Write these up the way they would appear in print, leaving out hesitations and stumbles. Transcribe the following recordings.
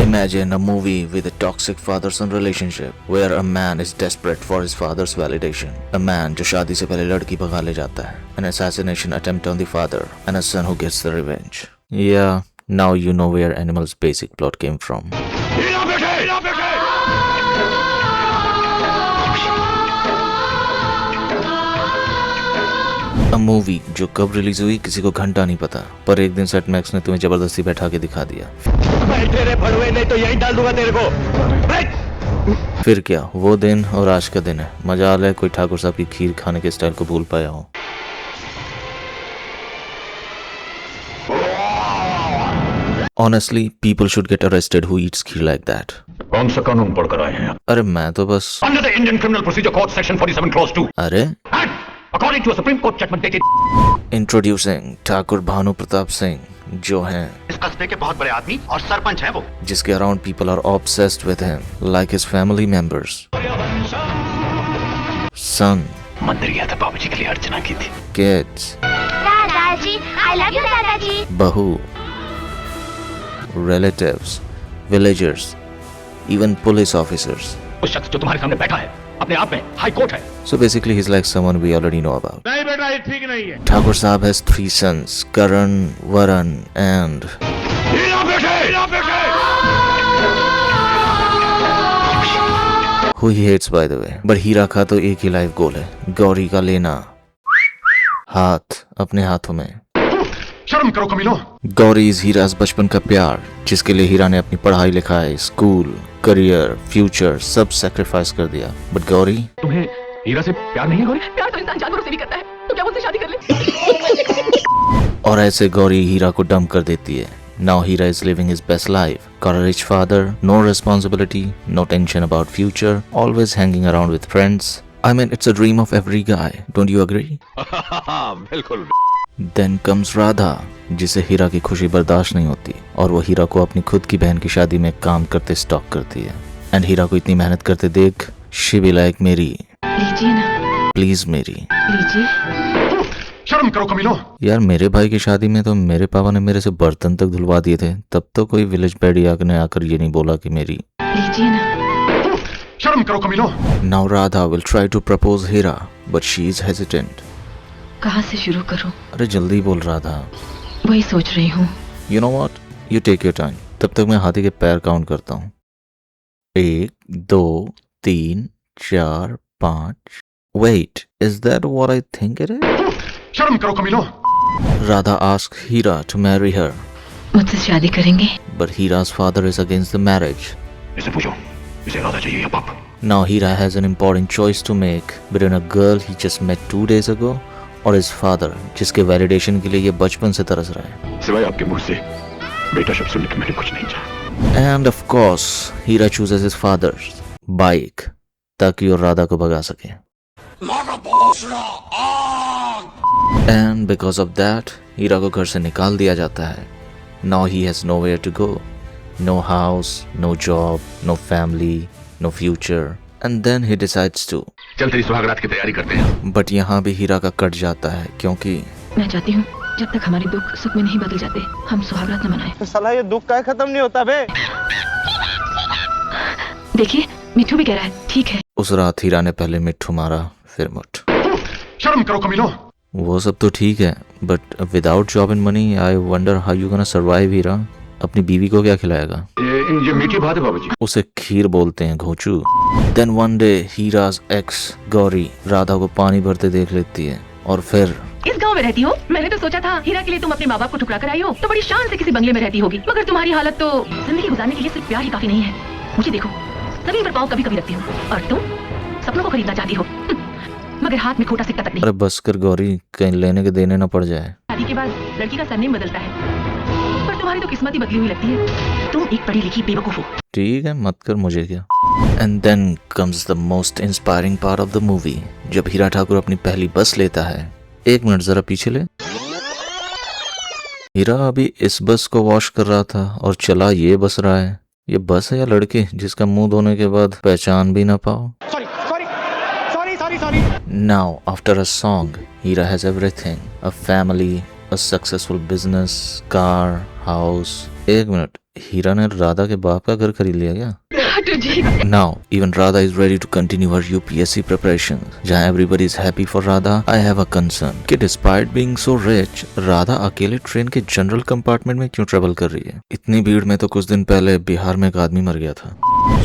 Imagine a movie with a toxic father-son relationship where a man is desperate for his father's validation. A man जो शादी से पहले लड़की भगा ले जाता है. An assassination attempt on the father and a son who gets the revenge. Yeah, now you know where Animal's basic plot came from. A movie जो कब रिलीज हुई किसी को घंटा नहीं पता, पर एक दिन सेट मैक्स ने तुम्हें जबरदस्ती बैठा के दिखा दिया. तेरे भड़वे नहीं तो यही डाल दूंगा तेरे को. फिर क्या, वो दिन और आज का दिन है. मजाल है कोई ठाकुर साहब की खीर खाने के स्टाइल को भूल पाया हो. Honestly, people should get arrested who eats kheer like that. कौन सा कानून पढ़कर आए हैं? अरे मैं तो बस Under the Indian Criminal Procedure Code Section 47 Clause 2. अरे And according to a Supreme Court judgment dated introducing Thakur Bhanu Pratap Singh, जो हैं इस कस्बे के बहुत बड़े आदमी और सरपंच हैं वो. जिसके around people are obsessed with him like his family members. Son, मंदिर गया था बाबूजी के लिए अर्चना की थी. किड्स, दादाजी, I love you दादाजी. बहू, relatives, villagers, even police officers. उस शख्स जो तुम्हारे सामने बैठा है अपने आप में हाई कोर्ट है. So basically he's like someone we already know about. नहीं बेटा ये ठीक नहीं है. Thakur Saab has 3 sons, Karan, Varan and who he hates by the way. But हीरा का तो एक ही लाइफ गोल है, गौरी का लेना हाथ अपने हाथों में. शर्म करो कमीनो. गौरी इज हीराज बचपन का प्यार, जिसके लिए हीरा ने अपनी पढ़ाई लिखाई, स्कूल, करियर, फ्यूचर सब सैक्रिफाइस कर दिया. बट गौरी, तुम्हें हीरा से प्यार नहीं है गौरी? प्यार तो इंसान जानवरों से भी करता है, तो क्या मुझसे शादी कर ले? और ऐसे गौरी हीरा को डंप कर देती है. Now Heera is living his best life. Got a rich father, no responsibility, no tension about future, always hanging around with friends. I mean, it's a dream of every guy. Don't you agree? बिल्कुल. Then comes Radha, जिसे हीरा की खुशी बर्दाश्त नहीं होती और वो हीरा को अपनी खुद की बहन की शादी में काम करते स्टॉक करती है. एंड हीरा को इतनी मेहनत करते देख she be like मेरी, लीजिए ना, प्लीज मेरी. लीजिए. शर्म करो कमीनो. यार मेरे भाई की शादी में तो मेरे पापा ने मेरे से बर्तन तक धुलवा दिए थे, तब तो कोई विलेज पैडिया ने आकर ये नहीं बोला कि मेरी. लीजिए ना. शर्म करो कमीनो. Now Radha will try to propose Hira, but she is hesitant. कहाँ से शुरू करूं? अरे जल्दी बोल राधा. वही सोच रही हूँ. You know what? You take your time. तब तक मैं हाथी के पैर काउंट करता हूँ. 1, 2, 3, 4, 5. Wait, is that what I think it is? शर्म करो कमीनो. Radha asks Hira to marry her, मुझसे शादी करेंगे? but Hira's father is against the marriage. इसे पूछो इसे राधा चाहिए या पाप. Now Hira has an important choice to make between a girl he just met 2 days ago और his father, जिसके वैलिडेशन के लिए ये बचपन से तरस रहा है. सिवाय आपके मुंह से बेटा शब्द सुनने के मैंने कुछ नहीं चाहा. And of course, Hira chooses his father's bike ताकि वो राधा को भगा सके. And because of that, हीरा को घर से निकाल दिया जाता है. Now he has nowhere to go. No house, no job, no family, no future. And then he decides to. चल तेरी सुहागरात की तैयारी करते हैं. But यहाँ भी हीरा का कट जाता है क्योंकि मैं चाहती हूँ जब तक हमारे दुख सुख में नहीं बदल जाते, हम सुहागरात न मनाएं. साला ये दुख का खत्म नहीं होता बे. देखिए, मिठू भी कह रहा है, ठीक है. उस रात हीरा ने पहले मिट्ठू मारा, फिर मुठ. शर्म करो कमीनो. वो सब तो ठीक है, but without job and money I wonder how you gonna survive. Heera अपनी बीवी को क्या खिलाएगा? ये मीठी बात है बाबूजी. उसे खीर बोलते हैं, घोंचू. Then one day Heera's ex Gauri Radha को पानी भरते देख लेती है और फिर इस गांव में रहती हो? मैंने तो सोचा था हीरा के लिए तुम अपने माँ बाप को ठुकरा कर आई हो तो बड़ी शान से किसी बंगले में रहती होगी, मगर तुम्हारी हालत तो जिंदगी गुजारने के लिए सिर्फ प्यार ही काफी नहीं है. मुझे देखो, जमीन पर पाँव कभी कभी रखती हूँ और तुम सपनों को खरीदना चाहती हो, मगर हाथ में खोटा सिक्का तक नहीं. अरे बस कर गौरी, कहीं लेने के देने न पड़ जाए. शादी के बाद लड़की का सरनेम बदलता है, पर तुम्हारी तो किस्मत ही बदली हुई लगती है. तुम एक पढ़ी लिखी बेवकूफ हो. ठीक है, मत कर, मुझे क्या. And then comes the most inspiring part of the movie, जब हीरा ठाकुर अपनी पहली बस लेता है. 1 मिनट जरा पीछे ले. हीरा अभी इस बस को वॉश कर रहा था और चला ये बस रहा है. ये बस है या लड़के जिसका मुंह धोने के बाद पहचान भी ना पाओ. Now, after a song, Hira has everything. A family, a successful business, car, house, एक मिनट, हीरा ने राधा के बाप का घर खरीद लिया क्या? लाडू जी। Now, even Radha is ready to continue her UPSC preparations. जहाँ everybody is happy for Radha, I have a concern कि despite being so rich, Radha अकेले ट्रेन के जनरल कंपार्टमेंट में क्यों ट्रेवल कर रही है? इतनी भीड़ में तो कुछ दिन पहले बिहार में एक आदमी मर गया था।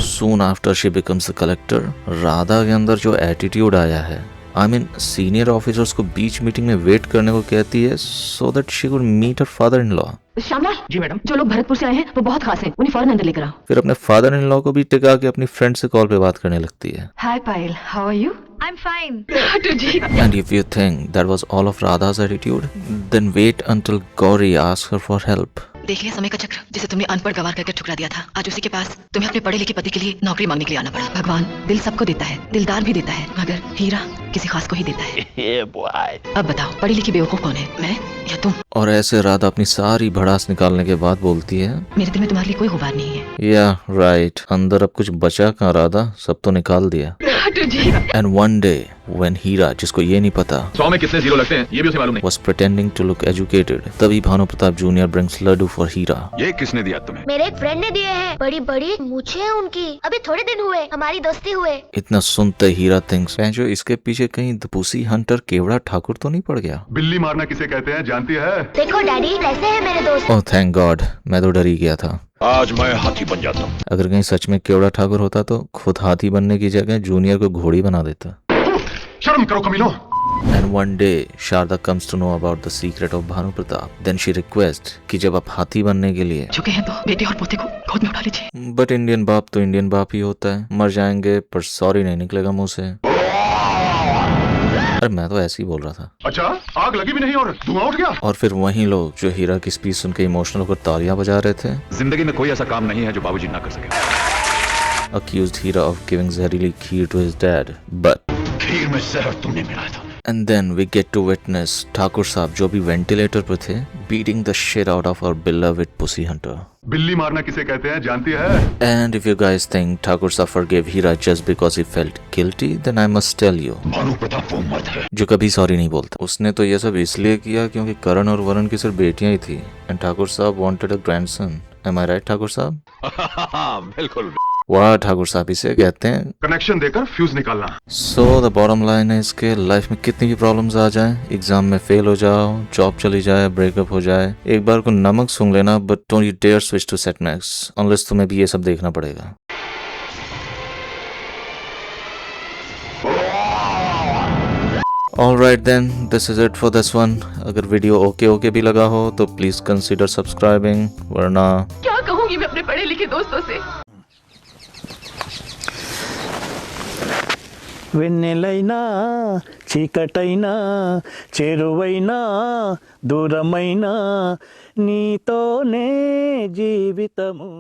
Soon after she becomes the collector, Radha के अंदर जो एटीट्यूड आया है, I mean, सीनियर ऑफिसर्स को बीच मीटिंग में वेट करने को कहती है so that she could meet her father-in-law. Shyamlal ji madam, जो लोग भरतपुर से आए हैं वो बहुत खास हैं, उन्हें फौरन अंदर लेकर आओ। फिर अपने फादर इन लॉ को भी टिका के अपनी फ्रेंड से कॉल पे बात करने लगती है। Hi Payal, how are you? I'm fine. Laddu ji. And if you think that was all of Radha's attitude, then wait until Gauri asks her for help. देख लिया समय का चक्र, जिसे तुमने अनपढ़ गवार करके ठुकरा दिया था। आज उसी के पास तुम्हें अपने पढ़े लिखे पति के लिए नौकरी मांगने के लिए आना पड़ा। भगवान दिल सबको देता है, दिलदार भी देता है, मगर हीरा किसी खास को ही देता है। अब बताओ, पढ़ी लिखी बेवकूफ कौन है, मैं या तुम? और ऐसे राधा अपनी सारी भड़ास निकालने के बाद बोलती है, मेरे दिल में तुम्हारे लिए कोई गुबार नहीं है। या राइट, अंदर अब कुछ बचा कहाँ राधा, सब तो निकाल दिया। लाडू ji. And one day, when हीरा, जिसको ये नहीं पता, 100 में कितने जीरो लगते हैं ये भी उसे मालूम नहीं। was pretending to look educated, तभी Bhanu Pratap junior brings laddu for हीरा। ये किसने दिया तुम्हें? मेरे एक फ्रेंड ने दिए हैं। बड़ी बड़ी मूछें हैं उनकी। अभी थोड़े दिन हुए हमारी दोस्ती हुए। इतना सुनते हीरा थिंक्स, जो इसके पीछे कहीं द पुसी हंटर केवड़ा ठाकुर तो नहीं पड़ गया? बिल्ली मारना किसे कहते हैं जानती है? देखो डैडी, कैसे है मेरे दोस्त। ओह थैंक गॉड, मैं तो डर ही गया था। आज मैं हाथी बन जाता हूँ। अगर कहीं सच में केवड़ा ठाकुर होता तो खुद हाथी बनने की जगह जूनियर को घोड़ी बना देता। शर्म करो कमीनों। And one day, Sharda comes to know about the secret of Bhanu Pratap. Then she requests कि जब आप हाथी बनने के लिए, झुके हैं तो बेटे और पोते को गोद में उठा लीजिए। बट इंडियन बाप तो इंडियन बाप ही होता है, मर जाएंगे पर सॉरी नहीं निकलेगा मुंह से। अरे मैं तो ऐसे ही बोल रहा था। अच्छा, आग लगी भी नहीं और धुआं उठ गया। और फिर वही लोग जो हीरा की स्पीच सुन के इमोशनल होकर तालियां बजा रहे थे, जिंदगी में कोई ऐसा काम नहीं है जो बाबूजी ना कर सके। accused Hira of giving zehरीली kheer to his dad, but खीर में जहर तुमने मिलाया था। and then we get to witness Thakur साहब जो भी वेंटिलेटर पर थे beating the shit out of our beloved pussy hunter. बिल्ली मारना किसे कहते हैं जानती है? And if you guys think Thakur Sahab forgave Hira just because he felt guilty, then I must tell you, Bhanu Pratap वो मर्द है जो कभी सॉरी नहीं बोलता। उसने तो ये सब इसलिए किया क्योंकि करण और वरुण की सिर्फ बेटियां ही थी and ठाकुर साहब wanted a grandson. Am I right Thakur साहब? बिल्कुल। वाह ठाकुर साहब इसे कहते हैं कनेक्शन देकर फ्यूज निकालना। सो द बॉटम लाइन है इसके, लाइफ में कितनी भी प्रॉब्लम्स आ जाएं, एग्जाम में फेल हो जाओ, जॉब चली जाए, ब्रेकअप हो जाए, एक बार को नमक सूंघ लेना, but don't you dare switch to set max unless तुम्हें भी ये सब देखना पड़ेगा। Alright then, this is it for this one. अगर वीडियो ओके भी लगा हो तो प्लीज कंसीडर सब्सक्राइबिंग, वरना क्या कहूंगी मैं अपने पढ़े लिखे दोस्तों से। వెన్నెలైనా చీకటైనా చెరువైనా దూరమైనా నీతోనే జీవితము.